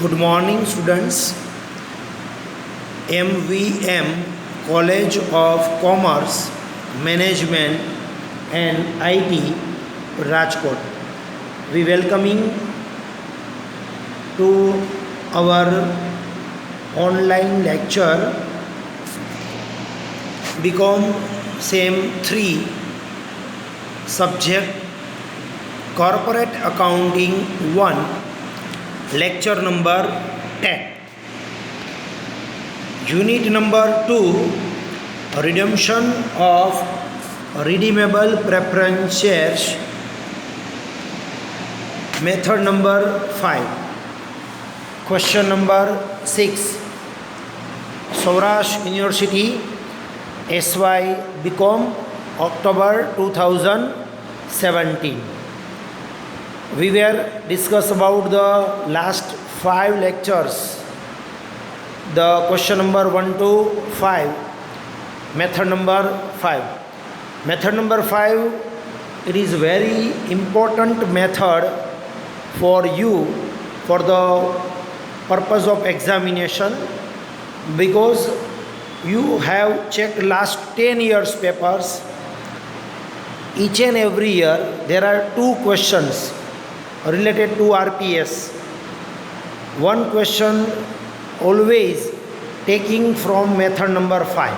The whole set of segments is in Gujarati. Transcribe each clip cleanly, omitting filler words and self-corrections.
Good morning, students. MVM College of Commerce, Management and IT, Rajkot. We welcoming to our online lecture BCom Sem 3 subject Corporate Accounting 1, lecture number 10. Unit number 2, redemption of redeemable preference shares, method number 5. Question number 6. Saurashtra University, SY BCom, October 2017. We were discuss about the last 5 lectures. The question number 1 to 5, method number 5. Method number 5, it is very important method for you for the purpose of examination, because you have checked last 10 years papers. Each and every year there are 2 questions related to RPS. One question always taking from method number 5.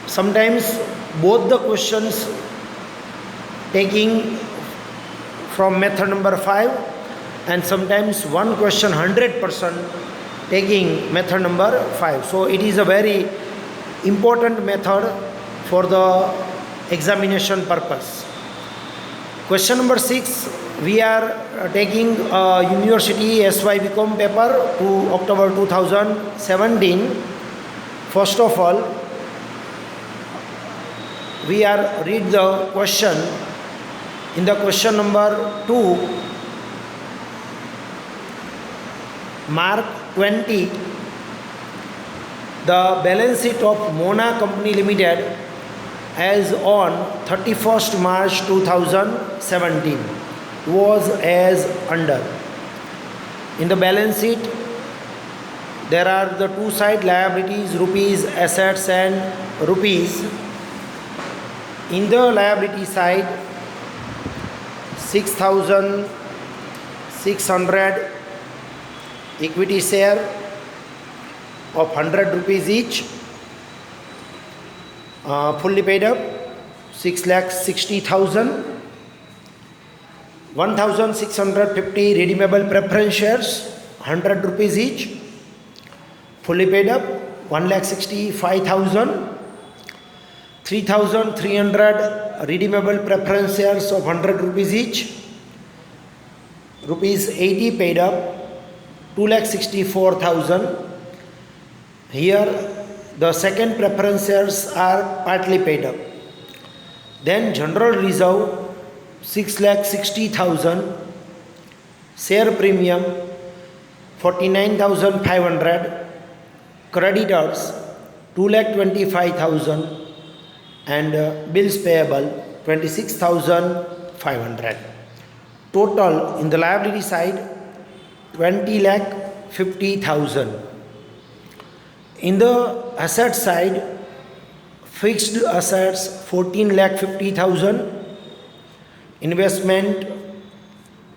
Sometimes both the questions taking from method number 5, and sometimes one question 100% taking method number 5. So it is a very important method for the examination purpose. Question number 6, we are taking University SY BCom paper to October 2017. First of all, we are read the question. In the question number 2, mark 20, the balance sheet of Mona Company Limited as on 31st March 2017 was as under. In the balance sheet, there are the 2 side liabilities, rupees, assets and rupees. In the liability side, 6,600 equity share of 100 rupees each, fully paid up, 6,60,000. 1,650 redeemable preference shares, 100 rupees each, fully paid up, 1,65,000. 3,300 redeemable preference shares of 100 rupees each, rupees 80 paid up, 2,64,000. Here the second preference shares are partly paid up. Then general reserve 6,60,000, share premium 49,500, creditors 2,25,000 and bills payable 26,500. Total in the liability side 20,50,000. In the asset side, fixed assets 14,50,000, investment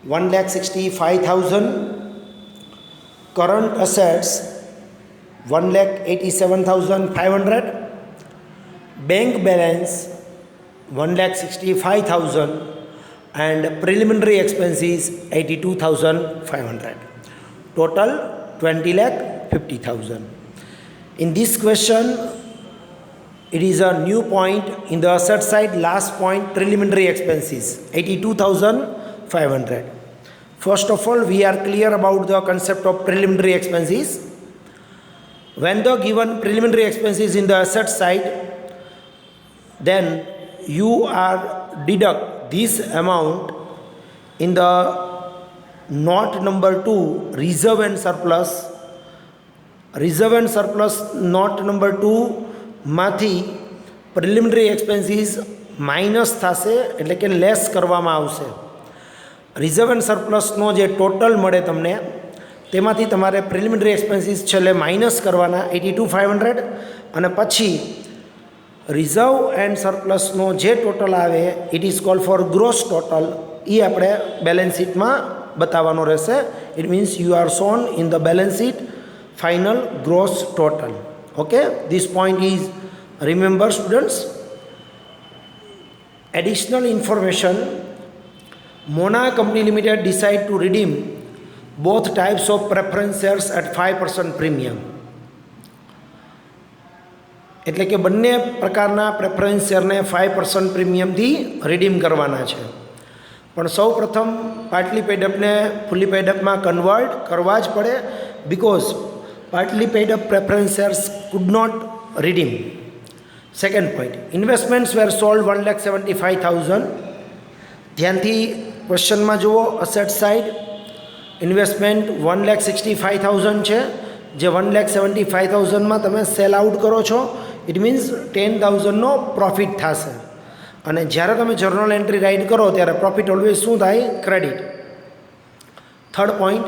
1,65,000, current assets 1,87,500, bank balance 1,65,000 and preliminary expenses 82,500. Total 20,50,000. In this question, it is a new point in the asset side, last point, preliminary expenses 82,500. First of all, we are clear about the concept of preliminary expenses. When the given preliminary expenses in the asset side, then you are deduct this amount in the note number 2, reserve and surplus. Reserve and surplus note number 2 માંથી પ્રિલિમિનરી એક્સપેન્સીસ માઇનસ થશે, એટલે કે લેસ કરવામાં આવશે. રિઝર્વ એન્ડ સરપ્લસનો જે ટોટલ મળે તમને તેમાંથી તમારે પ્રિલિમિનરી એક્સપેન્સીસ છેલ્લે માઇનસ કરવાના 82,500 અને પછી રિઝર્વ એન્ડ સરપ્લસનો જે ટોટલ આવે it is called for gross total, એ આપણે બેલેન્સ શીટમાં બતાવવાનો રહેશે. It means you are shown in the balance sheet final gross total. Okay, this point is remember students. Additional information, Mona Company Limited decide to redeem both types of preference shares at 5% premium. એટલે કે બંને પ્રકારના પ્રેફરન્સ શેરને 5% પ્રીમિયમથી રિડીમ કરવાના છે. પણ સૌ પ્રથમ પાર્ટલી પેડઅપને ફૂલી પેડઅપમાં કન્વર્ટ કરવા જ પડે, because partly paid up preference shares could not redeem. Second point, investments were sold 1,75,000. ધ્યાનથી ક્વેશ્ચનમાં જુઓ, અસેટ સાઇડ ઇન્વેસ્ટમેન્ટ 1,65,000 છે, જે 1,75,000માં તમે સેલ આઉટ કરો છો, ઇટ મીન્સ 10,000નો પ્રોફિટ થશે. અને જ્યારે તમે જર્નલ એન્ટ્રી રાઇટ કરો ત્યારે પ્રોફિટ ઓલવેઝ શું થાય? Credit. Third point,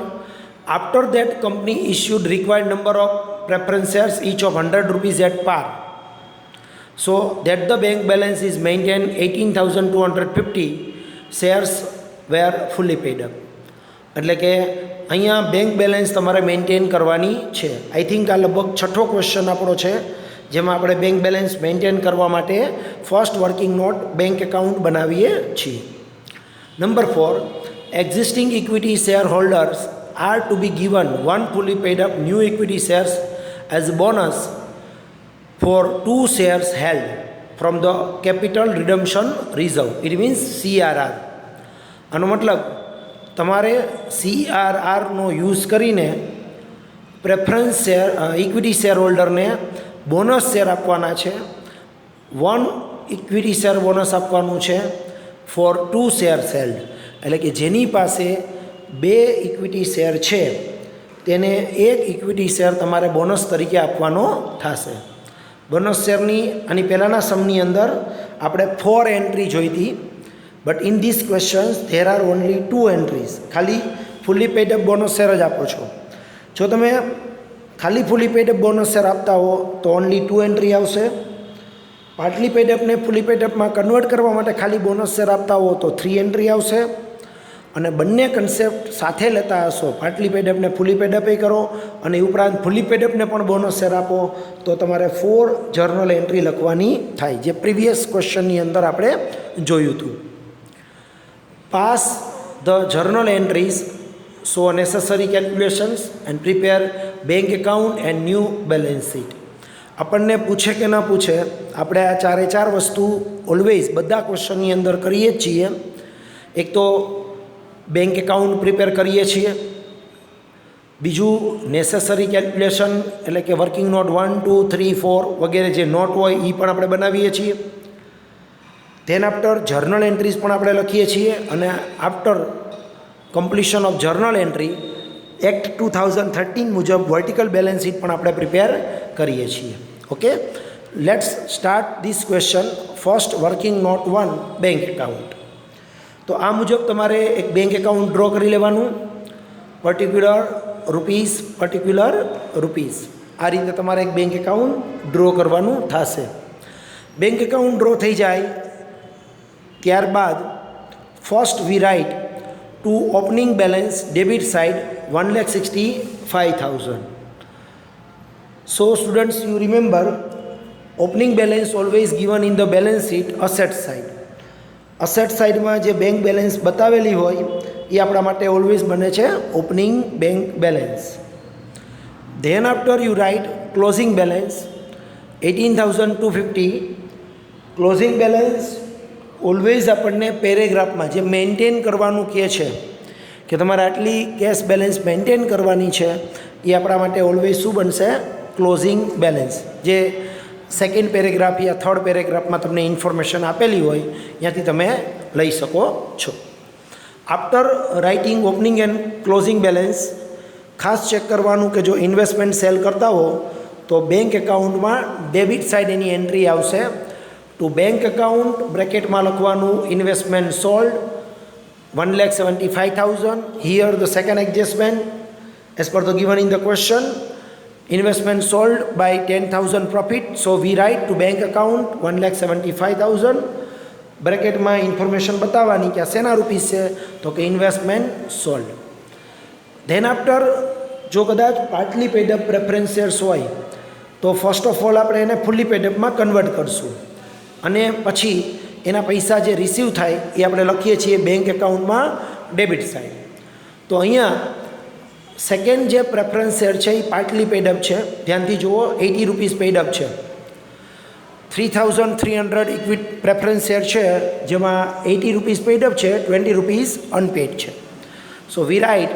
after that company issued required number of preference shares each of 100 rupees at par, so that the bank balance is maintained 18,250 shares were fully paid up. એટલે કે અહીંયા બેંક બેલેન્સ તમારે મેન્ટેન કરવાની છે. આઈ થિંક આ લગભગ છઠ્ઠો ક્વેશ્ચન આપણો છે જેમાં આપણે બેંક બેલેન્સ મેન્ટેન કરવા માટે first working note bank account બનાવીએ છીએ. Number 4, existing equity share holders are to be given 1 fully paid up new equity shares as bonus for 2 shares held from the capital redemption reserve. It means CRR. આનો મતલબ તમારે CRRનો યુઝ કરીને પ્રેફરન્સ શેર ઇક્વિટી શેર હોલ્ડરને બોનસ શેર આપવાના છે. 1 ઇક્વિટી શેર બોનસ આપવાનું છે ફોર 2 શેર્સ હેલ્ડ. એટલે કે જેની પાસે 2 ઇક્વિટી શેર છે તેને 1 ઇક્વિટી શેર તમારે બોનસ તરીકે આપવાનો થશે. બોનસ શેરની આની પહેલાંના સમની અંદર આપણે 4 એન્ટ્રી જોઈ હતી, but in this questions there are only 2 entries. ખાલી ફૂલી પેડઅપ બોનસ શેર જ આપો છો. જો તમે ખાલી ફૂલી પેડઅપ બોનસ શેર આપતા હો તો ઓનલી 2 એન્ટ્રી આવશે. પાર્ટલી પેડઅપને ફૂલી પેડઅપમાં કન્વર્ટ કરવા માટે ખાલી બોનસ શેર આપતા હો તો 3 એન્ટ્રી આવશે. અને બંને કન્સેપ્ટ સાથે લેતા હશો, પાર્ટલી પેડઅપને ફૂલી પેડઅપે કરો અને ઉપરાંત ફૂલી પેડઅપને પણ બોનસ શેર આપો, તો તમારે 4 જર્નલ એન્ટ્રી લખવાની થાય, જે પ્રીવિયસ ક્વેશ્ચનની અંદર આપણે જોયું હતું. Pass the journal entries, so necessary calculations and prepare bank account and new balance sheet. આપણને પૂછે કે ન પૂછે, આપણે આ 4 વસ્તુ ઓલવેઝ બધા ક્વેશ્ચનની અંદર કરીએ જ છીએ. એક તો બેંક એકાઉન્ટ પ્રિપેર કરીએ છીએ, બીજું નેસેસરી કેલ્ક્યુલેશન એટલે કે વર્કિંગ નોટ 1, 2, 3, 4 વગેરે જે નોટ હોય એ પણ આપણે બનાવીએ છીએ. ધેન આફ્ટર જર્નલ એન્ટ્રીઝ પણ આપણે લખીએ છીએ. અને after completion of journal entry act 2013 મુજબ વર્ટિકલ બેલેન્સ શીટ પણ આપણે પ્રિપેર કરીએ છીએ. Okay, let's start this question. First working note 1 bank account. તો આ મુજબ તમારે એક બેંક એકાઉન્ટ ડ્રો કરી લેવાનું. પર્ટિક્યુલર રૂપીઝ આ રીતે તમારે એક બેંક એકાઉન્ટ ડ્રો કરવાનું થશે. બેંક એકાઉન્ટ ડ્રો થઈ જાય ત્યારબાદ first we write to opening balance debit side 1,65,000. So students, you remember, opening balance always given in the balance sheet asset side. Asset સાઇડમાં જે બેંક બેલેન્સ બતાવેલી હોય એ આપણા માટે ઓલવેઝ બને છે opening bank balance. Than after you write closing balance 18,250. Closing balance always આપણને પેરેગ્રાફમાં જે મેન્ટેન કરવાનું કહે છે કે તમારે આટલી કેશ બેલેન્સ મેન્ટેન કરવાની છે, એ આપણા માટે ઓલવેઝ શું બનશે? Closing balance. જે સેકન્ડ પેરેગ્રાફ યા થર્ડ પેરેગ્રાફમાં તમને ઇન્ફોર્મેશન આપેલી હોય ત્યાંથી તમે લઈ શકો છો. After writing opening and closing balance ખાસ ચેક કરવાનું કે જો ઇન્વેસ્ટમેન્ટ સેલ કરતા હો તો બેંક એકાઉન્ટમાં ડેબિટ સાઇડ એની એન્ટ્રી આવશે. ટુ બેંક એકાઉન્ટ બ્રેકેટમાં લખવાનું investment sold 1,75,000. Here the second adjustment as per the given in the question, investment sold by 10,000 profit, so we write to bank account 1,75,000. બ્રેકેટમાં information બતાવવાની કે આ શેના રૂપીસ છે, તો કે ઇન્વેસ્ટમેન્ટ સોલ્ડ. ધેન આફ્ટર જો કદાચ પાર્ટલી પેડઅપ પ્રેફરન્સ શેર્સ હોય તો ફર્સ્ટ ઓફ ઓલ આપણે એને ફૂલી પેડઅપમાં કન્વર્ટ કરશું અને પછી એના પૈસા જે રિસીવ થાય એ આપણે લખીએ છીએ બેંક એકાઉન્ટમાં ડેબિટ સાઇડ. તો અહીંયા સેકન્ડ જે પ્રેફરન્સ શેર છે એ પાર્ટલી પેડઅપ છે. ધ્યાનથી જુઓ, 80 રૂપીસ પેડઅપ છે. 3,300 ઇક્વિટ પ્રેફરન્સ શેર છે જેમાં 80 રૂપીસ પેડઅપ છે, 20 રૂપીસ અનપેડ છે. So we write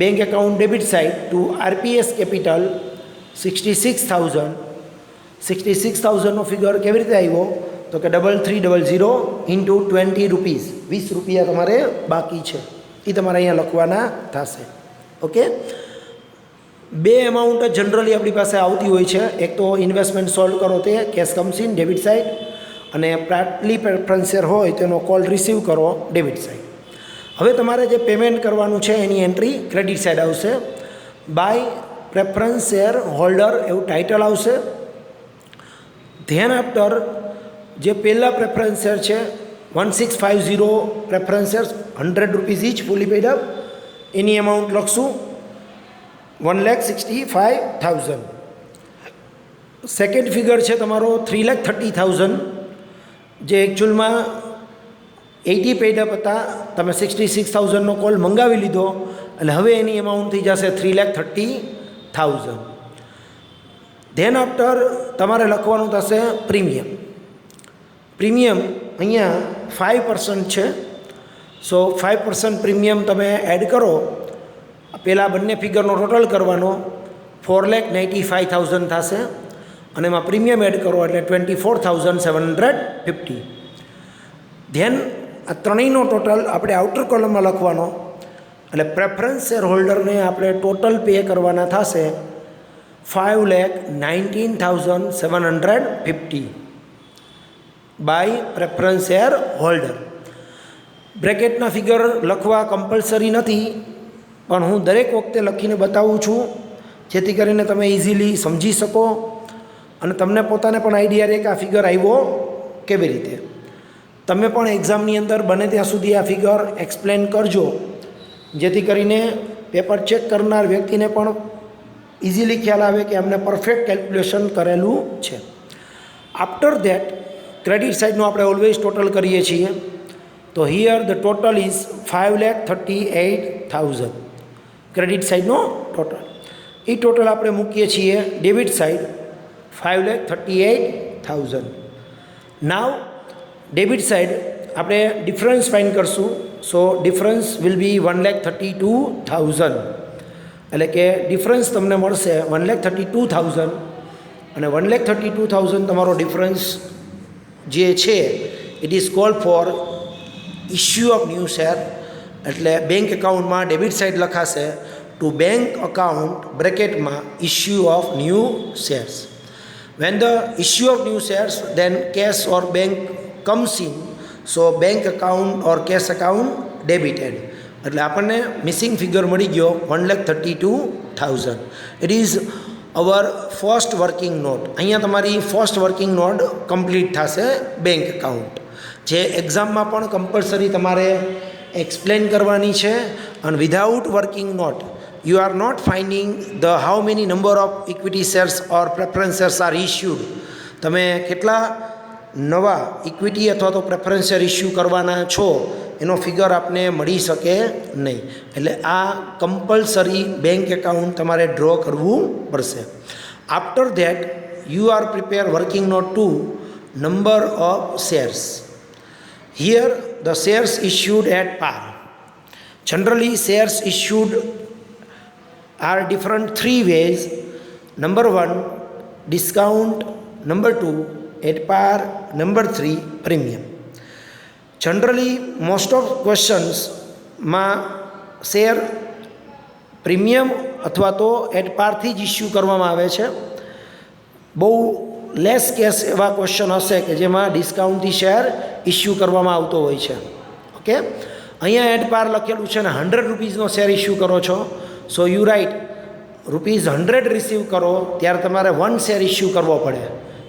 bank account debit side to RPS capital 66,000. 66,000નો ફિગર કેવી રીતે આવ્યો, તો કે 3300 ઇન્ટુ 20 રૂપીસ, 20 રૂપિયા તમારે બાકી છે એ તમારે અહીંયા લખવાના થશે. ઓકે, બે એમાઉન્ટ જનરલી આપણી પાસે આવતી હોય છે. એક તો ઇન્વેસ્ટમેન્ટ સોલ્વ કરો તે cash comes in debit side, અને પાર્ટલી પ્રેફરન્સ શેર હોય તેનો કોલ રિસીવ કરો ડેબિટ સાઇડ. હવે તમારે જે પેમેન્ટ કરવાનું છે એની એન્ટ્રી ક્રેડિટ સાઇડ આવશે. બાય પ્રેફરન્સ શેર હોલ્ડર એવું ટાઇટલ આવશે. ધેન આફ્ટર જે પહેલાં પ્રેફરન્સ શેર છે 1650 preference share 100 rupees each fully paid up, એની એમાઉન્ટ લખશું 1,65,000. સેકન્ડ ફિગર છે તમારો 3,30,000, જે એકચ્યુઅલમાં 80 પેડઅપ હતા, તમે 66,000નો કોલ મંગાવી લીધો એટલે હવે એની એમાઉન્ટ થઈ જશે 3,30,000. ધેન આફ્ટર તમારે લખવાનું થશે પ્રીમિયમ. પ્રીમિયમ અહીંયા 5% છે. સો 5% પ્રીમિયમ તમે એડ કરો, પહેલાં બંને ફિગરનો ટોટલ કરવાનો 4,95,000 થશે અને એમાં પ્રીમિયમ એડ કરો એટલે 24,750. ધેન આ ત્રણેયનો ટોટલ આપણે આઉટર કોલમમાં લખવાનો એટલે પ્રેફરન્સ શેર હોલ્ડરને આપણે ટોટલ પે કરવાના થશે 5,19,750 બાય પ્રેફરન્સ શેર હોલ્ડર. બ્રેકેટના ફિગર લખવા કમ્પલસરી નથી, પણ હું દરેક વખતે લખીને બતાવું છું જેથી કરીને તમે ઇઝીલી સમજી શકો અને તમને પોતાને પણ આઈડિયા રહે કે આ ફિગર આવ્યો કેવી રીતે. તમે પણ એક્ઝામની અંદર બને ત્યાં સુધી આ ફિગર એક્સપ્લેન કરજો જેથી કરીને પેપર ચેક કરનાર વ્યક્તિને પણ ઇઝીલી ખ્યાલ આવે કે અમને પરફેક્ટ કેલ્ક્યુલેશન કરેલું છે. આફ્ટર ધેટ ક્રેડિટ સાઇડનું આપણે ઓલવેઝ ટોટલ કરીએ છીએ. તો here the total is 5,38,000 credit સાઇડનો ટોટલ. એ ટોટલ આપણે મૂકીએ છીએ debit side 5,38,000. Now debit side આપણે ડિફરન્સ ફાઇન્ડ કરશું. સો ડિફરન્સ વિલ બી 1,32,000, એટલે કે ડિફરન્સ તમને મળશે 1,32,000 અને 1,32,000 તમારો ડિફરન્સ જે છે it is call for issue of new share. એટલે બેંક એકાઉન્ટમાં ડેબિટ સાઇડ લખાશે ટુ બેંક અકાઉન્ટ બ્રેકેટમાં issue of new shares. When the issue of new shares then cash or bank comes in, so bank account or cash account debited. એટલે આપણને મિસિંગ ફિગર મળી ગયો 1,32,000. It is our first working note. અહીંયા તમારી ફર્સ્ટ વર્કિંગ નોટ કમ્પ્લીટ થશે બેંક એકાઉન્ટ, જે એક્ઝામમાં પણ કમ્પલસરી તમારે એક્સપ્લેન કરવાની છે. અને without working note you are not finding the how many number of equity shares or preference shares are issued. તમે કેટલા નવા ઇક્વિટી અથવા તો પ્રેફરન્સ શેર ઇસ્યુ કરવાના છો એનો ફિગર આપને મળી શકે નહીં. એટલે આ કમ્પલસરી બેંક એકાઉન્ટ તમારે ડ્રો કરવું પડશે. After that you are prepare working note to number of shares. Here the shares issued at par. Generally shares issued are different three ways. Number 1 discount, number 2 at par, number 3 premium. Generally most of questions માં શેર પ્રીમિયમ અથવા તો એટ પારથી જ ઇસ્યુ કરવામાં આવે છે. બહુ લેસ કેસ એવા ક્વેશ્ચન હશે કે જેમાં ડિસ્કાઉન્ટથી શેર ઇસ્યુ કરવામાં આવતો હોય છે. ઓકે, અહીંયા એટ પાર લખેલું છે ને 100 રૂપીસનો શેર ઇસ્યુ કરો છો. સો યુ રાઇટ ₹100 રિસીવ કરો ત્યારે તમારે 1 શેર ઇસ્યુ કરવો પડે.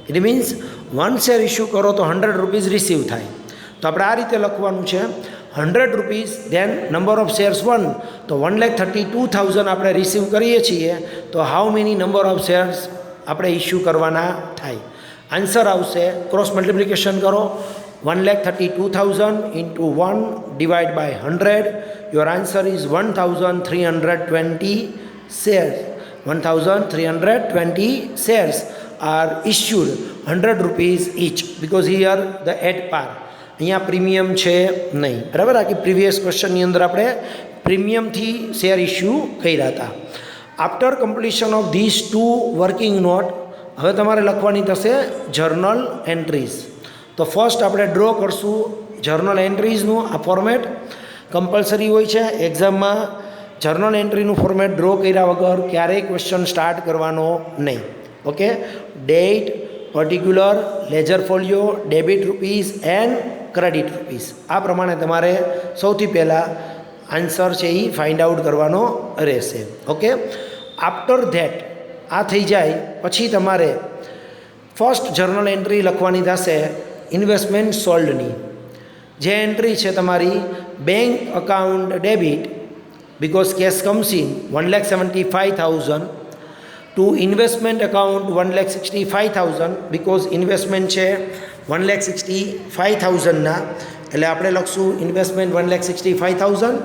ઇટ મીન્સ 1 શેર ઇસ્યુ કરો તો ₹100 રિસીવ થાય. તો આપણે આ રીતે લખવાનું છે, ₹100 ધેન નંબર ઓફ શેર્સ 1, તો 1,32,000 આપણે રિસીવ કરીએ છીએ, તો how many number of shares આપણે ઇસ્યુ કરવાના થાય. આન્સર આવશે, ક્રોસ મલ્ટિપ્લિકેશન કરો, 1,32,000 into 1 divided by 100. Your answer is 1,320 shares. 1,320 shares are issued ₹100 each because here the at par. અહીંયા પ્રીમિયમ છે નહીં, બરાબર. આ કે પ્રીવિયસ ક્વેશ્ચનની અંદર આપણે પ્રીમિયમથી શેર ઇસ્યુ કર્યા હતા. After completion of this 2 working not, હવે તમારે લખવાની થશે જર્નલ એન્ટ્રીઝ. તો ફર્સ્ટ આપણે ડ્રો કરશું જર્નલ એન્ટ્રીઝનું. આ ફોર્મેટ કમ્પલસરી હોય છે એક્ઝામમાં. જર્નલ એન્ટ્રીનું ફોર્મેટ ડ્રો કર્યા વગર ક્યારેય ક્વેશ્ચન સ્ટાર્ટ કરવાનો નહીં. Okay, date, particular, ledger folio, debit rupees and credit rupees, આ પ્રમાણે તમારે સૌથી પહેલાં આન્સર છે એ ફાઇન્ડ આઉટ કરવાનો રહેશે. ઓકે, આફ્ટર ધેટ આ થઈ જાય પછી તમારે ફર્સ્ટ જર્નલ એન્ટ્રી લખવાની થશે ઇન્વેસ્ટમેન્ટ સોલ્ડની. જે એન્ટ્રી છે તમારી bank account debit because cash comes in 1,75,000 to investment account 1,65,000 because investment છે 1,65,000 ના, એટલે આપણે લખશું ઇન્વેસ્ટમેન્ટ 1,65,000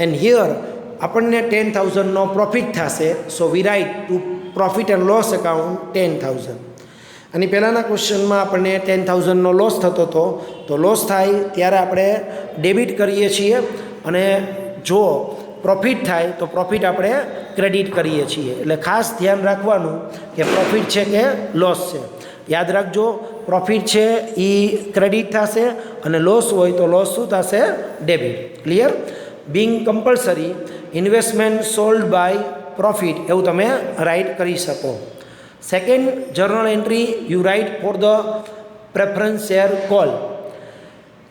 and here આપણને 10,000 નો પ્રોફિટ થશે, so we write to profit and loss account 10,000. અને પહેલાંના ક્વેશ્ચનમાં આપણને 10,000 નો લોસ થતો હતો, તો લોસ થાય ત્યારે આપણે ડેબિટ કરીએ છીએ અને જો પ્રોફિટ થાય તો પ્રોફિટ આપણે ક્રેડિટ કરીએ છીએ. એટલે ખાસ ધ્યાન રાખવાનું કે પ્રોફિટ છે કે લોસ છે. યાદ રાખજો, પ્રોફિટ છે એ ક્રેડિટ થશે અને લોસ હોય તો લોસ શું થશે? Debit. Clear? Being compulsory investment sold by profit એવું તમે રાઇટ કરી શકો. Second journal entry you write for the preference share call.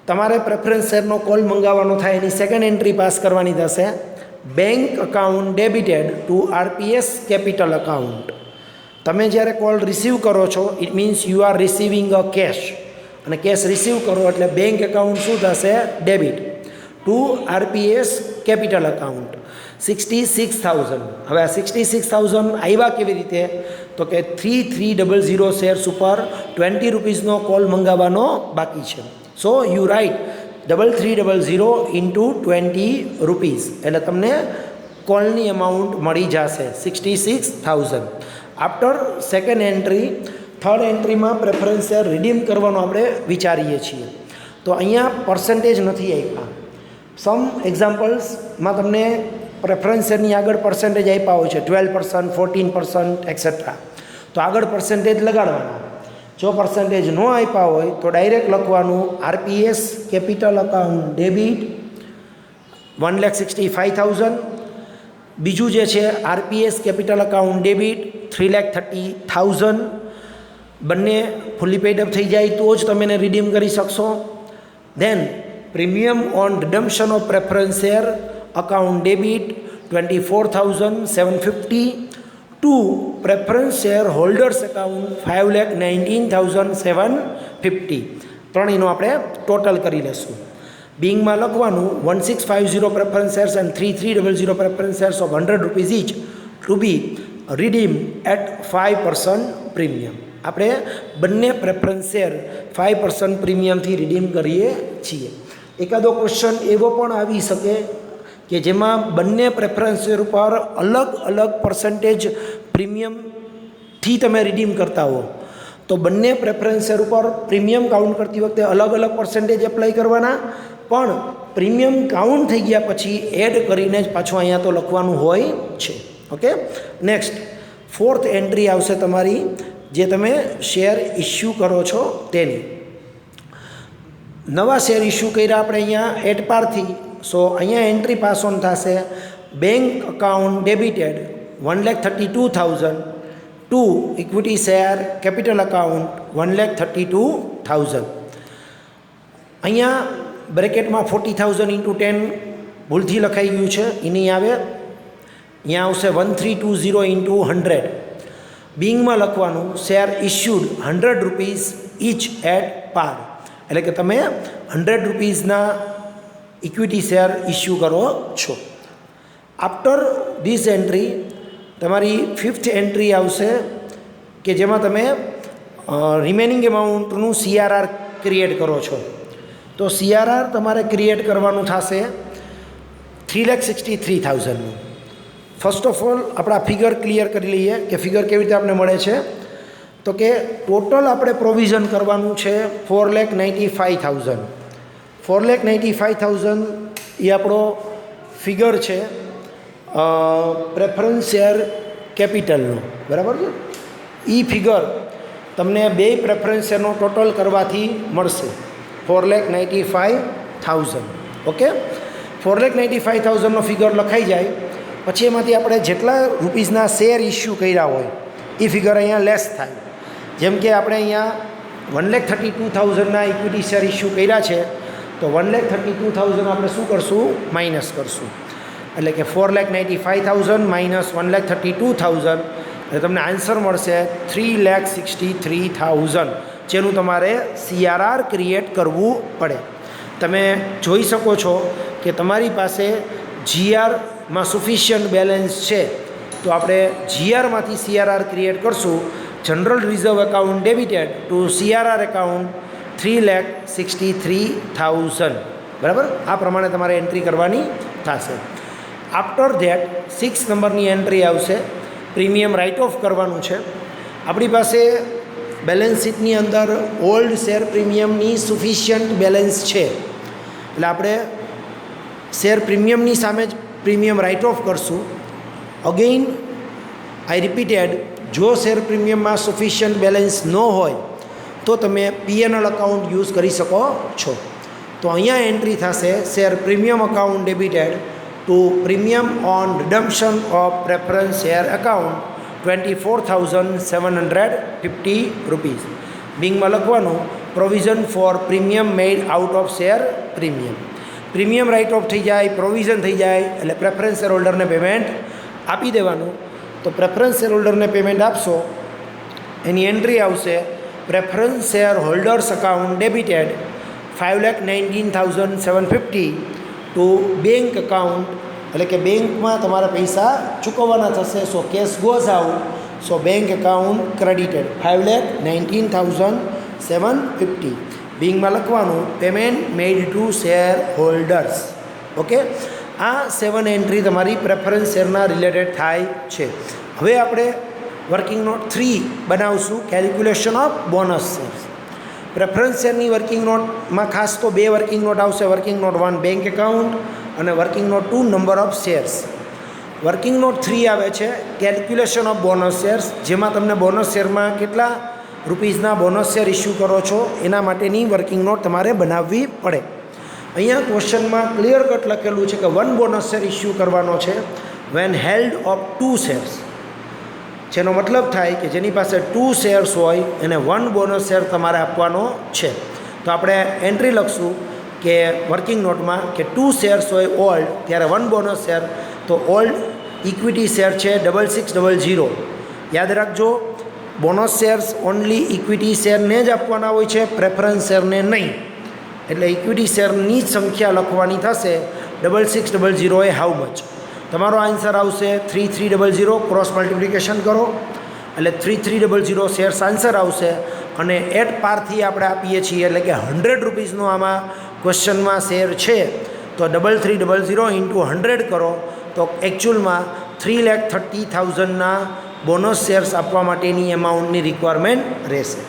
તમારે પ્રેફરન્સ શેરનો કોલ મંગાવવાનો થાય એની સેકન્ડ એન્ટ્રી પાસ કરવાની થશે. Bank account debited to RPS capital account. તમે જ્યારે કોલ રિસીવ કરો છો it means you are receiving a cash, અને કેશ રિસીવ કરો એટલે બેંક એકાઉન્ટ શું થશે? Debit two RPS capital account 66,000. હવે આ 66,000 આવ્યા કેવી રીતે? તો કે 3,300 શેર્સ ઉપર ₹20 કોલ મંગાવવાનો બાકી છે. સો યુ રાઇટ 3,300 into ₹20, એટલે તમને કોલની અમાઉન્ટ મળી જશે 66,000. આફ્ટર સેકન્ડ એન્ટ્રી, થર્ડ એન્ટ્રીમાં પ્રેફરન્સ શેર રિડીમ કરવાનો આપણે વિચારીએ છીએ. તો અહીંયા પર્સન્ટેજ નથી આપ્યા. સમ એક્ઝામ્પલ્સમાં તમને પ્રેફરન્સ શેરની આગળ પર્સન્ટેજ આપ્યા હોય છે 12%, 14% એક્સેટ્રા. તો આગળ પર્સન્ટેજ લગાડવાના. જો પર્સન્ટેજ ન આપ્યા હોય તો ડાયરેક્ટ લખવાનું RPS કેપિટલ અકાઉન્ટ ડેબિટ 1,65,000. બીજું જે છે RPS કેપિટલ અકાઉન્ટ ડેબિટ 3,30,000. બંને ફૂલી પેડ અપ થઈ જાય તો જ તમે એને રિડીમ કરી શકશો. Then premium on redemption of preference share account debit 24,750 to preference share holders account 5,19,750. ત્રણેયનું આપણે ટોટલ કરી લઈશું. બિંગમાં લખવાનું 1,650 preference shares and 3,300 preference shares of ₹100 each to be redeem at 5% premium. આપણે બંને પ્રેફરન્સ શેર 5% પ્રીમિયમથી રિડીમ કરીએ છીએ. એકાદો ક્વેશ્ચન એવો પણ આવી શકે કે જેમાં બંને પ્રેફરન્સ શેર ઉપર અલગ અલગ પર્સન્ટેજ પ્રીમિયમથી તમે રિડીમ કરતા હો, તો બંને પ્રેફરન્સ શેર ઉપર પ્રીમિયમ કાઉન્ટ કરતી વખતે અલગ અલગ પર્સન્ટેજ એપ્લાય કરવાના, પણ પ્રીમિયમ કાઉન્ટ થઈ ગયા પછી એડ કરીને જ પાછું અહીંયા તો લખવાનું હોય છે. ઓકે, નેક્સ્ટ ફોર્થ એન્ટ્રી આવશે તમારી, જે તમે શેર ઇસ્યુ કરો છો તેની. નવા શેર ઇસ્યુ કર્યા આપણે અહીંયા એટ પારથી, સો અહીંયા એન્ટ્રી પાસ ઓન થશે bank account debited 1,32,000 to equity share capital account 1,32,000. અહીંયા બ્રેકેટમાં 40,000 into 10 ભૂલથી લખાઈ ગયું છે, એ નહીં આવે. અહીંયા આવશે 1320 ઇન્ટુ 100. બિંગમાં લખવાનું share issued 100 rupees each at par, એટલે કે તમે 100 રૂપીઝના ઇક્વિટી શેર ઇસ્યુ કરો છો. આફ્ટર ધીસ એન્ટ્રી તમારી 5th એન્ટ્રી આવશે કે જેમાં તમે રિમેનિંગ એમાઉન્ટનું CRR ક્રિએટ કરો છો. તો CRR તમારે ક્રિએટ કરવાનું થશે 3,63,000નું. ફર્સ્ટ ઓફ ઓલ આપણા ફિગર ક્લિયર કરી લઈએ કે ફિગર કેવી રીતે આપણે મળે છે. તો કે ટોટલ આપણે પ્રોવિઝન કરવાનું છે 4,95,000. 4,95,000 એ આપણો ફિગર છે પ્રેફરન્સ શેર કેપિટલનો, બરાબર છે. એ ફિગર તમને બે પ્રેફરન્સ શેરનો ટોટલ કરવાથી મળશે 4,95,000. ઓકે, 4,95,000નો ફિગર લખાઈ જાય પછી એમાંથી આપણે જેટલા રૂપીઝના શેર ઇસ્યુ કર્યા હોય એ ફિગર અહીંયા લેસ થાય. જેમ કે આપણે અહીંયા 1,32,000ના ઇક્વિટી શેર ઇસ્યુ કર્યા છે, તો 1,32,000 આપણે શું કરશું, માઇનસ કરશું. એટલે કે 4,95,000 માઇનસ 1,32,000 એટલે તમને આન્સર મળશે 3,63,000, જેનું તમારે CRR ક્રિએટ કરવું પડે. તમે જોઈ શકો છો કે તમારી પાસે GRમાં સફિશિયન્ટ બેલેન્સ છે, તો આપણે GRમાંથી CRR ક્રિએટ કરશું. General reserve account debited to CRR account 3,63,000, બરાબર. આ પ્રમાણે તમારે એન્ટ્રી કરવાની થશે. આફ્ટર ધેટ 6 નંબરની એન્ટ્રી આવશે, પ્રીમિયમ રાઇટ ઓફ કરવાનું છે. આપણી પાસે બેલેન્સ શીટની અંદર ઓલ્ડ શેર પ્રીમિયમની સફિશિયન્ટ બેલેન્સ છે, એટલે આપણે શેર પ્રીમિયમની સામે જ પ્રીમિયમ રાઇટ ઓફ કરશું. અગેઇન આઈ રિપીટેડ, જો શેર પ્રીમિયમમાં સફિશિયન્ટ બેલેન્સ ન હોય તો તમે P&L અકાઉન્ટ યુઝ કરી શકો છો. તો અહીંયા એન્ટ્રી થશે share premium account debited to premium on redemption of preference share account 24,750 rupees. બિંગમાં લખવાનું provision for premium made out of share premium. Premium write off થઈ જાય, પ્રોવિઝન થઈ જાય એટલે પ્રેફરન્સ શેર હોલ્ડરને પેમેન્ટ આપી દેવાનું. તો પ્રેફરન્સ શેર હોલ્ડરને પેમેન્ટ આપશો, એની એન્ટ્રી આવશે preference share holders account debited 5,19,750 to bank account, એટલે કે બેંકમાં તમારા પૈસા ચૂકવવાના થશે. So cash goes out, so bank account credited 5,19,750. બિંગમાં લખવાનું payment made to share holders. Okay, આ 7 એન્ટ્રી તમારી પ્રેફરન્સ શેરના રિલેટેડ થાય છે. હવે આપણે વર્કિંગ નોટ 3 બનાવશું, calculation of bonus shares. Preference શેરની વર્કિંગ નોટમાં ખાસ તો 2 વર્કિંગ નોટ આવશે. વર્કિંગ નોટ 1 બેંક એકાઉન્ટ અને working note 2 number of shares. Working note 3 આવે છે કેલ્ક્યુલેશન ઓફ બોનસ શેર્સ, જેમાં તમને બોનસ શેરમાં કેટલા રૂપીઝના બોનસ શેર ઇસ્યુ કરો છો એના માટેની વર્કિંગ નોટ તમારે બનાવવી પડે. અહીંયા ક્વેશ્ચનમાં ક્લિયર કટ લખેલું છે કે 1 બોનસ શેર ઇસ્યુ કરવાનો છે વેન હેલ્ડ ઓફ 2 શેર્સ, જેનો મતલબ થાય કે જેની પાસે 2 શેર્સ હોય એને 1 બોનસ શેર તમારે આપવાનો છે. તો આપણે એન્ટ્રી લખશું કે વર્કિંગ નોટમાં કે 2 શેર્સ હોય ઓલ્ડ ત્યારે 1 બોનસ શેર. તો ઓલ્ડ ઇક્વિટી શેર છે 6600. યાદ રાખજો, બોનસ શેર્સ ઓનલી ઇક્વિટી શેરને જ આપવાના હોય છે, પ્રેફરન્સ શેરને નહીં. એટલે ઇક્વિટી શેરની જ સંખ્યા લખવાની થશે. 6600 એ હાઉ મચ. તમારો આન્સર આવશે 3300, ક્રોસ મલ્ટિપ્લિકેશન કરો એટલે 3300 શેર્સ આન્સર આવશે. અને એટ પારથી આપણે આપીએ છીએ, એટલે કે 100 રૂપીઝનો આમાં ક્વેશ્ચનમાં શેર છે, તો 3300 ઇન્ટુ 100 કરો તો એકચ્યુઅલમાં 3,30,000ના બોનસ શેર્સ આપવા માટેની એમાઉન્ટની રિક્વાયરમેન્ટ રહેશે.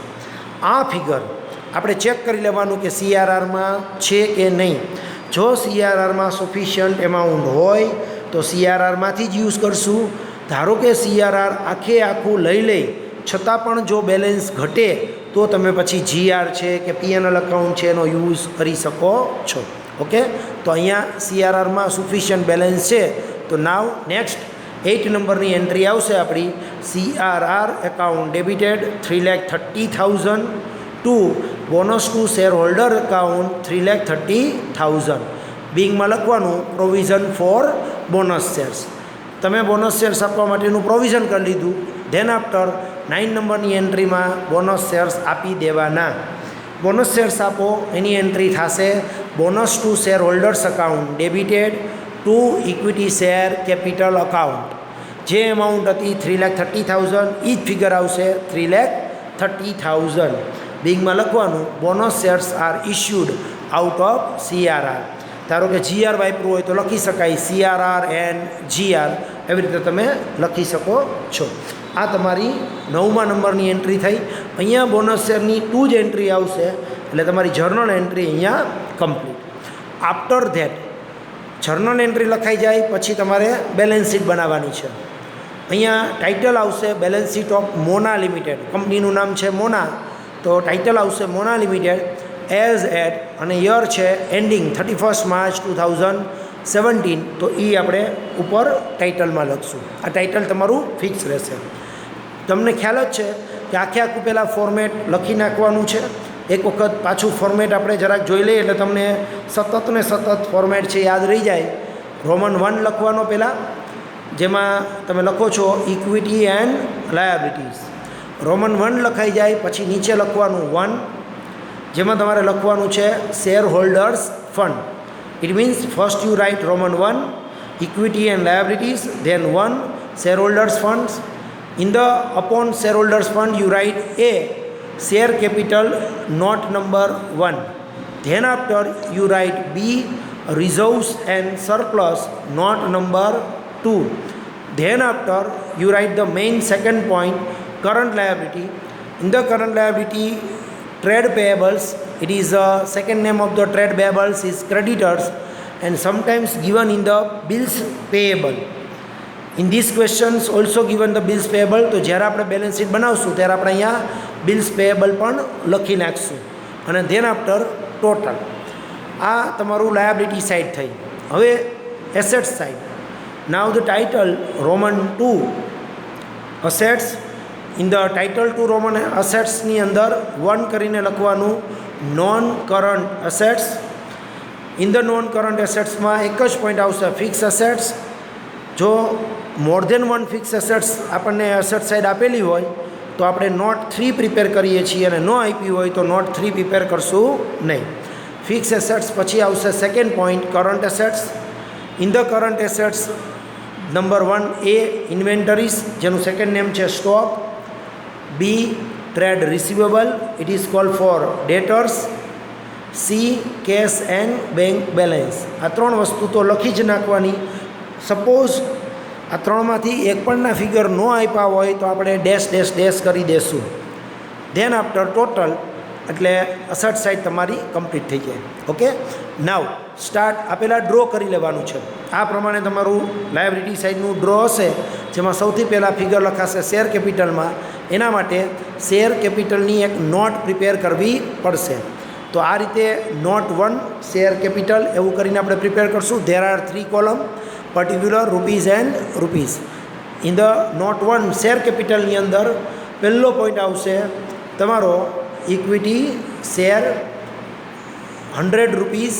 આ ફિગર આપણે ચેક કરી લેવાનું કે CRRમાં છે કે નહીં. જો CRRમાં સફિશિયન્ટ એમાઉન્ટ હોય તો CRRમાંથી જ યુઝ કરશું. ધારો કે CRR આખું લઈ છતાં પણ જો બેલેન્સ ઘટે તો તમે પછી GR છે કે P&L અકાઉન્ટ છે એનો યુઝ કરી શકો છો. ઓકે, તો અહીંયા CRRમાં સફિશિયન્ટ બેલેન્સ છે. તો નાવ નેક્સ્ટ 8 નંબરની એન્ટ્રી આવશે આપણી CRR account debited 3,30,000 to bonus to share holder account 3,30,000. બિંગમાં લખવાનું પ્રોવિઝન ફોર બોનસ શેર્સ. તમે બોનસ શેર્સ આપવા માટેનું પ્રોવિઝન કરી લીધું. ધેન આફ્ટર 9 નંબરની એન્ટ્રીમાં બોનસ શેર્સ આપી દેવાના. બોનસ શેર્સ આપો એની એન્ટ્રી થશે bonus to share holders account debited to equity share capital account. જે એમાઉન્ટ હતી 3,30,000 એ જ ફિગર આવશે 3,30,000. બિગમાં લખવાનું bonus shares are issued out of CRR. ધારો કે GR વાપરવું હોય તો લખી શકાય CRR એન્ડ GR, એવી રીતે તમે લખી શકો છો. આ તમારી 9મા નંબરની એન્ટ્રી થઈ. અહીંયા બોનસ શેરની 2 જ એન્ટ્રી આવશે એટલે તમારી જર્નલ એન્ટ્રી અહીંયા complete. After that journal entry લખાઈ જાય પછી તમારે બેલેન્સ શીટ બનાવવાની છે. અહીંયા ટાઇટલ આવશે balance sheet of Mona limited. કંપનીનું નામ છે મોના, તો ટાઇટલ આવશે મોના લિમિટેડ એઝ એટ, અને યર છે એન્ડિંગ 31 માર્ચ 2017. તો એ આપણે ઉપર ટાઇટલમાં લખશું. આ ટાઇટલ તમારું ફિક્સ રહેશે. તમને ખ્યાલ જ છે કે આખું પહેલાં ફોર્મેટ લખી નાખવાનું છે. એક વખત પાછું ફોર્મેટ આપણે જરાક જોઈ લઈએ એટલે તમને સતત ને સતત ફોર્મેટ છે યાદ રહી જાય. રોમન 1 લખવાનો પહેલાં, જેમાં તમે લખો છો ઇક્વિટી એન્ડ લાયબિલિટીઝ. રોમન 1 લખાઈ જાય પછી નીચે લખવાનું 1, જેમાં તમારે લખવાનું છે share holders fund. It means first you write Roman 1 equity and liabilities, then 1 share holders funds. In the upon shareholders fund you write A share capital note number 1. Then after you write B reserves and surplus note number 2. Then after you write the main second point current liability. In the current liability trade payables, it is the second name of the trade payables is creditors and sometimes given in the bills payable. In these questions also given the bills payable. તો જ્યારે આપણે બેલેન્સ શીટ બનાવશું ત્યારે આપણે અહીંયા બિલ્સ પેએબલ પણ લખી નાખશું. અને ધેન આફ્ટર ટોટલ. આ તમારું લાયબિલિટી સાઇડ થઈ. હવે assets side. Now the title Roman 2 assets. In the title two Roman અસેટ્સની અંદર 1 કરીને લખવાનું non current assets. In the non current એસેટ્સમાં એક જ પોઈન્ટ આવશે ફિક્સ અસેટ્સ. જો મોર દેન 1 ફિક્સ એસેટ્સ આપણને એસેટ સાઇડ આપેલી હોય તો આપણે નોટ 3 પ્રિપેર કરીએ છીએ, અને ન આપી હોય તો નોટ 3 પ્રિપેર કરશું નહીં. ફિક્સ એસેટ્સ પછી આવશે second point current assets. In the current assets number 1 A inventories, જેનું સેકન્ડ નેમ છે stock. B trade receivable, it is called for debtors. C cash and bank balance. આ 3 વસ્તુ તો લખી જ નાખવાની. સપોઝ આ 3માંથી એક પણના ફિગર ન આપ્યા હોય તો આપણે ડેશ ડેશ ડેશ કરી દઈશું. ધેન આફ્ટર ટોટલ, એટલે અસેટ સાઇડ તમારી કમ્પ્લીટ થઈ જાય. ઓકે, નાવ સ્ટાર્ટ. આ પહેલાં ડ્રો કરી લેવાનું છે. આ પ્રમાણે તમારું લાયબિલિટી સાઇડનું ડ્રો હશે, જેમાં સૌથી પહેલાં ફિગર લખાશે શેર કેપિટલમાં. એના માટે શેર કેપિટલની એક નોટ પ્રિપેર કરવી પડશે. તો આ રીતે નોટ 1 શેર કેપિટલ એવું કરીને આપણે પ્રિપેર કરશું. There are 3 column particular rupees and rupees. In the note 1 share કેપિટલની અંદર પહેલો પોઈન્ટ આવશે તમારો ઇક્વિટી શેર 100 રૂપીસ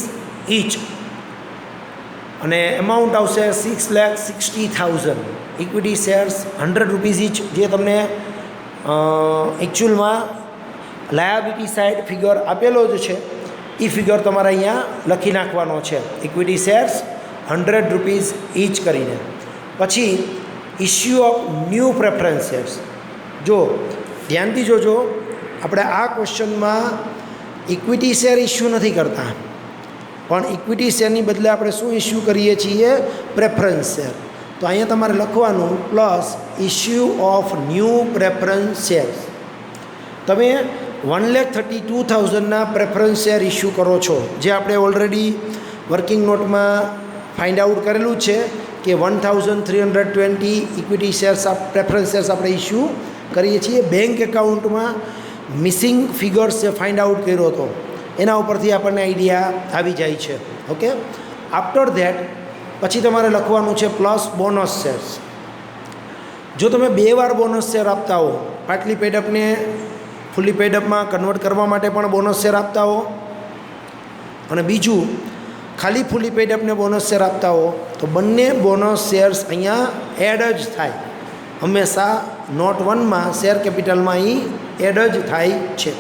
ઇચ, અને એમાઉન્ટ આવશે 6,60,000. ઇક્વિટી શેર્સ 100 રૂપીસ ઇચ, જે તમને એકચ્યુઅલમાં લાયબિલિટી સાઇડ ફિગર આપેલો જ છે. એ ફિગર તમારે અહીંયા લખી નાખવાનો છે. ઇક્વિટી શેર્સ 100 રૂપીસ ઇચ કરીને. પછી issue of new preference shares. જો ધ્યાનથી જોજો, આપણે આ ક્વેશ્ચનમાં ઇક્વિટી શેર ઇસ્યુ નથી કરતા, પણ ઇક્વિટી શેરની બદલે આપણે શું ઇસ્યુ કરીએ છીએ? Preference share. તો અહીંયા તમારે લખવાનું plus issue of new preference shares. તમે 1,32,000ના પ્રેફરન્સ શેર ઇસ્યુ કરો છો, જે આપણે ઓલરેડી વર્કિંગ નોટમાં ફાઇન્ડ આઉટ કરેલું છે કે 1,320 ઇક્વિટી શેર્સ પ્રેફરન્સ શેર્સ આપણે ઇસ્યુ કરીએ છીએ. બેંક એકાઉન્ટમાં મિસિંગ ફિગર્સ જે ફાઇન્ડ આઉટ કર્યો હતો એના ઉપરથી આપણને આઈડિયા આવી જાય છે. ઓકે, આફ્ટર ધેટ પછી તમારે લખવાનું છે પ્લસ બોનસ શેર્સ. જો તમે 2 વાર બોનસ શેર આપતા હો, પાર્ટલી પેડઅપને ફૂલી પેડઅપમાં કન્વર્ટ કરવા માટે પણ બોનસ શેર આપતા હો, અને બીજું ખાલી ફૂલી પેડ આપને બોનસ શેર આપતા હો તો બંને બોનસ શેર્સ અહીંયા એડ જ થાય. હંમેશા નોટ 1માં શેર કેપિટલમાં અહીં એડ જ થાય છે.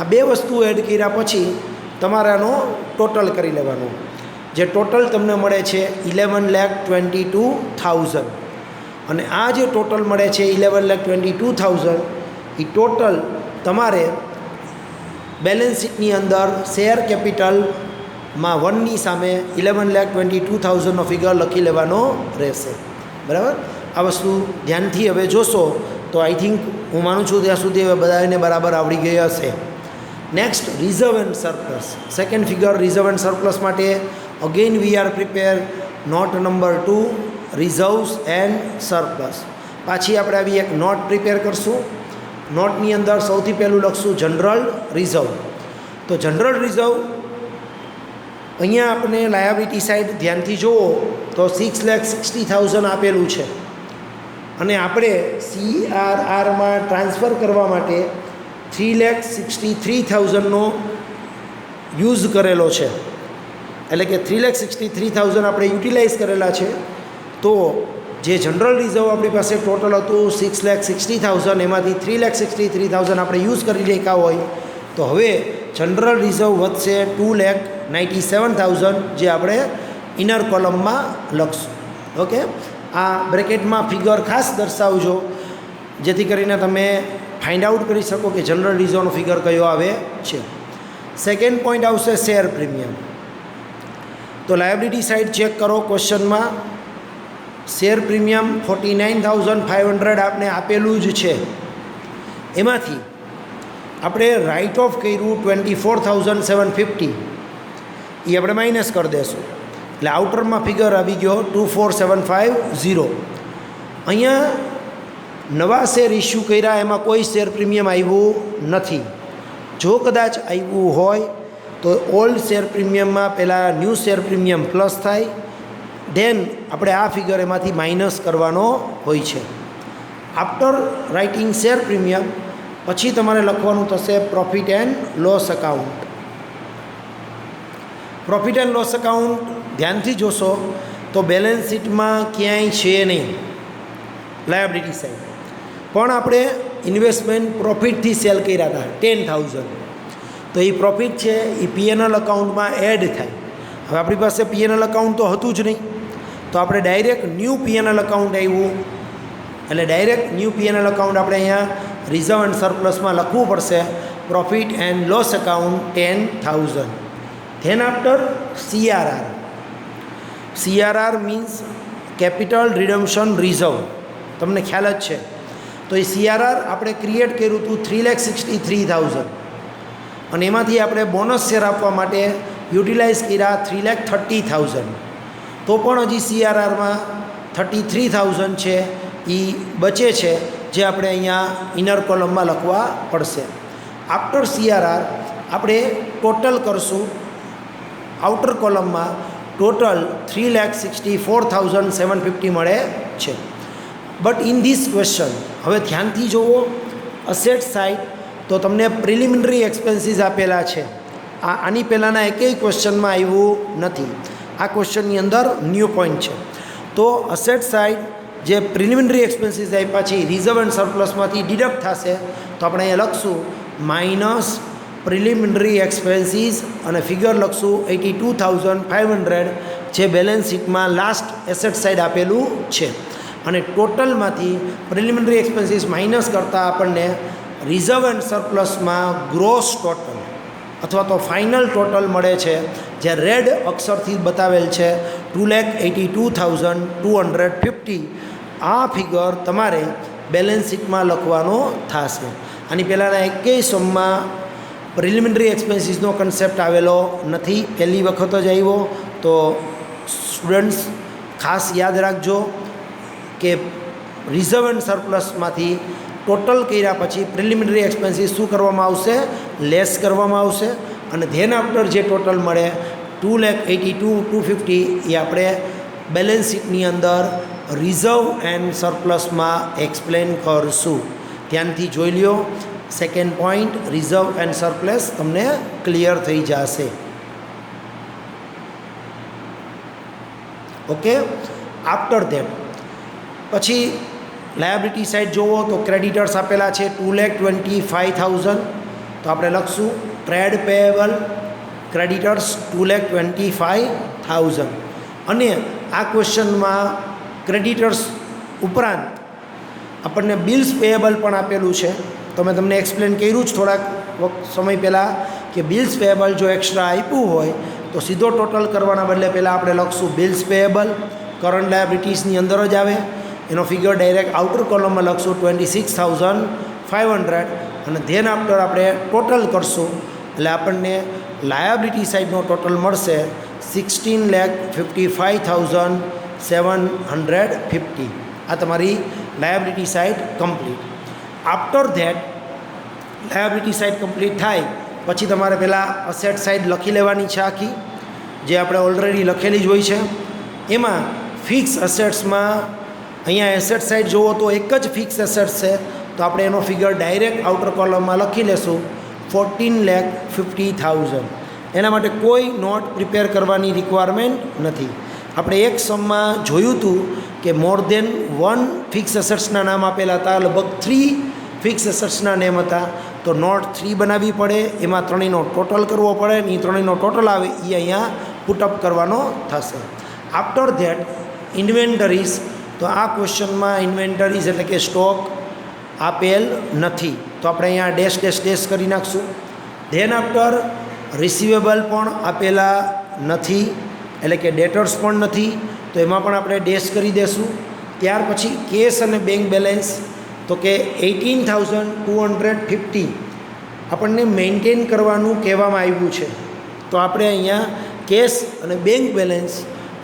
આ બે વસ્તુ એડ કર્યા પછી તમારે આનો ટોટલ કરી લેવાનું. જે ટોટલ તમને મળે છે 11,22,000 અને આ જે ટોટલ મળે છે 11,22,000 એ ટોટલ તમારે બેલેન્સ શીટની અંદર શેર કેપિટલમાં 1ની સામે 11,22,000નો ફિગર લખી લેવાનો રહેશે. બરાબર? આ વસ્તુ ધ્યાનથી હવે જોશો તો આઈ થિંક હું માનું છું ત્યાં સુધી હવે બધાને બરાબર આવડી ગઈ હશે. Next, reserve and surplus. Second figure reserve and surplus માટે again we are prepare note number 2 reserves and surplus. પાછી આપણે આવી એક નોટ પ્રિપેર કરશું. નોટની અંદર સૌથી પહેલું લખશું જનરલ રિઝર્વ. તો જનરલ રિઝર્વ અહીંયા આપણે લાયબિલિટી સાઈડ ધ્યાનથી જુઓ તો 6,60,000 આપેલું છે અને આપણે CRRમાં ટ્રાન્સફર કરવા માટે 3,63,000નો યુઝ કરેલો છે. એટલે કે 3,63,000 આપણે યુટિલાઇઝ કરેલા છે. તો જે જનરલ રિઝર્વ આપણી પાસે ટોટલ હતું 6,60,000 એમાંથી 3,63,000 આપણે યુઝ કરી નાખ્યા હોય તો હવે જનરલ રિઝર્વ વધશે 2,97,000 જે આપણે ઇનર કોલમમાં લખશું. ઓકે, આ બ્રેકેટમાં ફિગર ખાસ દર્શાવજો જેથી કરીને તમે ફાઇન્ડ આઉટ કરી શકો કે જનરલ રિઝર્વનો ફિગર કયો આવે છે. સેકન્ડ પોઈન્ટ આવશે શેર પ્રીમિયમ. તો લાયબિલિટી સાઇડ ચેક કરો. ક્વેશ્ચનમાં શેર પ્રીમિયમ 49,500 આપને આપેલું જ છે. એમાંથી આપણે રાઇટ ઓફ કર્યું 24,750 એ આપણે માઇનસ કરી દેશું એટલે આઉટરમાં ફિગર આવી ગયો 24,750. અહીંયા નવા શેર ઇસ્યુ કર્યા એમાં કોઈ શેર પ્રીમિયમ આવ્યું નથી. જો કદાચ આવ્યું હોય તો ઓલ્ડ શેર પ્રીમિયમમાં પહેલાં ન્યૂ શેર પ્રીમિયમ પ્લસ થાય, ધેન આપણે આ ફિગર એમાંથી માઇનસ કરવાનો હોય છે. આફ્ટર રાઇટિંગ શેર પ્રીમિયમ પછી તમારે લખવાનું થશે profit and loss account. Profit and loss account ધ્યાનથી જોશો તો બેલેન્સ શીટમાં ક્યાંય છે નહીં લાયબિલિટી સાઈડ, પણ આપણે ઇન્વેસ્ટમેન્ટ પ્રોફિટથી સેલ કર્યા હતા 10,000. તો એ પ્રોફિટ છે એ P&L અકાઉન્ટમાં એડ થાય. હવે આપણી પાસે P&L અકાઉન્ટ તો હતું જ નહીં તો આપણે ડાયરેક્ટ ન્યૂ P&L અકાઉન્ટ આવ્યું એટલે ડાયરેક્ટ ન્યૂ P&L અકાઉન્ટ આપણે અહીંયા રિઝર્વ એન્ડ સરપ્લસમાં લખવું પડશે profit and loss account 10,000. Then after CRR means capital redemption reserve. તમને ખ્યાલ જ છે. તો એ CRR આપણે ક્રિએટ કર્યું હતું 3,63,000 અને એમાંથી આપણે બોનસ શેર આપવા માટે યુટિલાઇઝ કર્યા 3,30,000. તો પણ હજી CRRમાં 33,000 છે એ બચે છે જે આપણે અહીંયા ઇનર કોલમમાં લખવા પડશે. આફ્ટર CRR આપણે ટોટલ કરશું આઉટર કોલમમાં. ટોટલ 3,64,750 મળે છે. બટ ઇન ધીસ ક્વેશ્ચન હવે ધ્યાનથી જુઓ અસેટ સાઇડ તો તમને પ્રિલિમિનરી એક્સપેન્સીસ આપેલા છે. આની પહેલાંના એકેય ક્વેશ્ચનમાં આવ્યું નથી. આ ક્વેશ્ચનની અંદર ન્યૂ પોઈન્ટ છે. તો અસેટ સાઇડ જે પ્રિલિમિનરી એક્સપેન્સીસ આપ્યા છે રિઝર્વ એન્ડ સરપ્લસમાંથી ડિડક્ટ થશે તો આપણે અહીંયા લખશું માઇનસ પ્રિલિમિનરી એક્સપેન્સીસ અને ફિગર લખશું 82,500 જે બેલેન્સ શીટમાં લાસ્ટ એસેટ સાઇડ આપેલું છે. અને ટોટલમાંથી પ્રિલિમિનરી એક્સપેન્સીસ માઇનસ કરતાં આપણને રિઝર્વ એન્ડ સરપ્લસમાં ગ્રોસ ટોટલ અથવા તો ફાઇનલ ટોટલ મળે છે જે રેડ અક્ષરથી બતાવેલ છે 2,82,250. આ ફિગર તમારે બેલેન્સ શીટમાં લખવાનો થશે. આની પહેલાંના એકેય સમમાં પ્રિલિમિનરી એક્સપેન્સીસનો કન્સેપ્ટ આવેલો નથી, પહેલી વખત જ આવ્યો. તો સ્ટુડન્ટ્સ ખાસ યાદ રાખજો કે રિઝર્વ એન્ડ સરપ્લસમાંથી ટોટલ કર્યા પછી પ્રિલિમિનરી એક્સપેન્સીસ શું કરવામાં આવશે? લેસ કરવામાં આવશે. અને ધેન આફ્ટર જે ટોટલ મળે 2,82,250 એ આપણે બેલેન્સ શીટની અંદર રિઝર્વ એન્ડ સરપ્લસમાં એક્સપ્લેન કરશું. ધ્યાનથી જોઈ લ્યો. Second point reserve and surplus તમને ક્લિયર થઈ જશે. ઓકે. આફ્ટર ધેટ પછી લાયબિલિટી સાઇડ જોવો તો ક્રેડિટર્સ આપેલા છે 2,25,000, તો આપણે લખશું ટ્રેડ પેએબલ ક્રેડિટર્સ 2,25,000. અને આ ક્વેશ્ચનમાં ક્રેડિટર્સ ઉપરાંત આપણને બિલ્સ પેએબલ પણ આપેલું છે. તો મેં તમને એક્સપ્લેન કર્યું જ થોડાક સમય પહેલાં કે બિલ્સ પેએબલ જો એક્સ્ટ્રા આપ્યું હોય તો સીધો ટોટલ કરવાના બદલે પહેલાં આપણે લખશું બિલ્સ પેએબલ કરંટ લાયબિલિટીઝની અંદર જ આવે, એનો ફિગર ડાયરેક્ટ આઉટર કોલમમાં લખશું 26,500 અને ધેન આફ્ટર આપણે ટોટલ કરશું એટલે આપણને લાયબિલિટી સાઇડનો ટોટલ મળશે 16,55,750. આ તમારી liability side complete. After that liability side complete થાય પછી તમારે પહેલાં અસેટ સાઇડ લખી લેવાની છે આખી, જે આપણે ઓલરેડી લખેલી જ હોય છે. એમાં ફિક્સ અસેટ્સમાં અહીંયા એસેટ સાઇડ જુઓ તો એક જ ફિક્સ એસેટ્સ છે, તો આપણે એનો ફિગર ડાયરેક્ટ આઉટર કોલમમાં લખી લેશું 14,50,000. એના માટે કોઈ નોટ પ્રિપેર કરવાની રિક્વાયરમેન્ટ નથી. આપણે એક સમમાં જોયું હતું કે મોર દેન 1 ફિક્સ એસેટ્સના નામ આપેલા હતા, લગભગ 3 ફિક્સ એસેટ્સના નેમ હતા, તો નોટ 3 બનાવવી પડે, એમાં ત્રણેયનો ટોટલ કરવો પડે, એ ત્રણેયનો ટોટલ આવે એ અહીંયા પુટઅપ કરવાનો થશે. આફ્ટર ધેટ ઇન્વેન્ટરીઝ, તો આ ક્વેશ્ચનમાં ઇન્વેન્ટરીઝ એટલે કે સ્ટોક આપેલ નથી, તો આપણે અહીંયા ડેશ ડેશ ડેશ કરી નાખશું. ધેન આફ્ટર રિસીવેબલ પણ આપેલા નથી, એટલે કે ડેટર્સ પણ નથી, તો એમાં પણ આપણે ડેશ કરી દેશું. ત્યાર પછી કેશ અને બેંક બેલેન્સ, તો કે 18,250 આપણને મેન્ટેન કરવાનું કહેવામાં આવ્યું છે, તો આપણે અહીંયા કેશ અને બેંક બેલેન્સ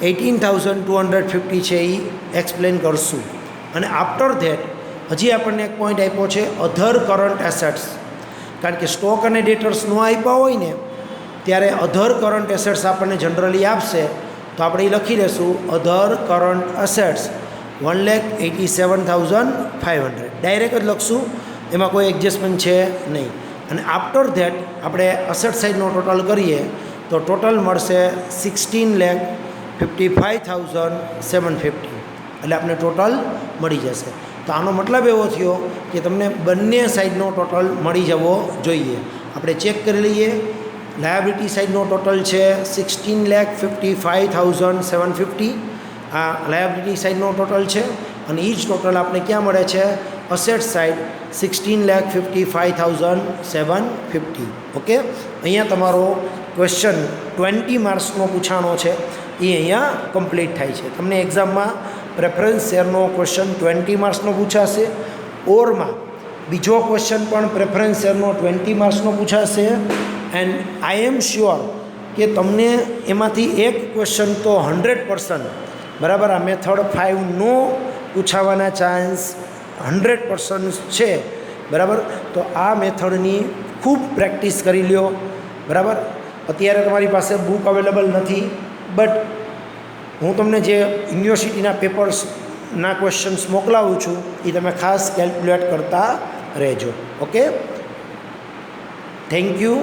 18,250 છે એ એક્સપ્લેન કરશું. અને આફ્ટર ધેટ હજી આપણને એક પોઈન્ટ આપ્યો છે અધર કરંટ એસેટ્સ, કારણ કે સ્ટોક અને ડેટર્સ ન આપ્યા હોય ને ત્યારે અધર કરંટ એસેટ્સ આપણને જનરલી આપશે, તો આપણે એ લખી લઈશું અધર કરંટ એસેટ્સ 1,87,500 ડાયરેક્ટ જ લખશું, એમાં કોઈ એડજસ્ટમેન્ટ છે નહીં. અને આફ્ટર ધેટ આપણે અસેટ સાઇડનો ટોટલ કરીએ તો ટોટલ મળશે 16,55,750, એટલે આપણે ટોટલ મળી જશે. તો આનો મતલબ એવો થયો કે તમને બંને સાઇડનો ટોટલ મળી જવો જોઈએ. આપણે ચેક કરી લઈએ. લાયબિલિટી સાઇડનો ટોટલ છે 16,55,750, આ લાયબિલિટી સાઇડનો ટોટલ છે, અને એ જ ટોટલ આપણે ક્યાં મળે છે અસેટ સાઇડ 16,55,750. ઓકે, અહીંયા તમારો ક્વેશ્ચન 20 માર્ક્સનો પૂછાણો છે એ અહીંયા કમ્પ્લીટ થાય છે. તમને એક્ઝામમાં પ્રેફરન્સ શેરનો ક્વેશ્ચન 20 માર્ક્સનો પૂછાશે, ઓરમાં બીજો ક્વેશ્ચન પણ પ્રેફરન્સ શેરનો 20 માર્ક્સનો પૂછાશે. એન્ડ આઈ એમ શ્યોર કે તમને એમાંથી એક ક્વેશ્ચન તો 100% બરાબર આ મેથડ 5નો પૂછાવાના ચાન્સ 100% છે, બરાબર. તો આ મેથડની ખૂબ પ્રેક્ટિસ કરી લ્યો, બરાબર. અત્યારે તમારી પાસે બુક અવેલેબલ નથી, બટ હું તમને જે યુનિવર્સિટીના પેપર્સના ક્વેશ્ચન્સ મોકલાવું છું એ તમે ખાસ કેલ્ક્યુલેટ કરતા રહેજો. Okay, thank you.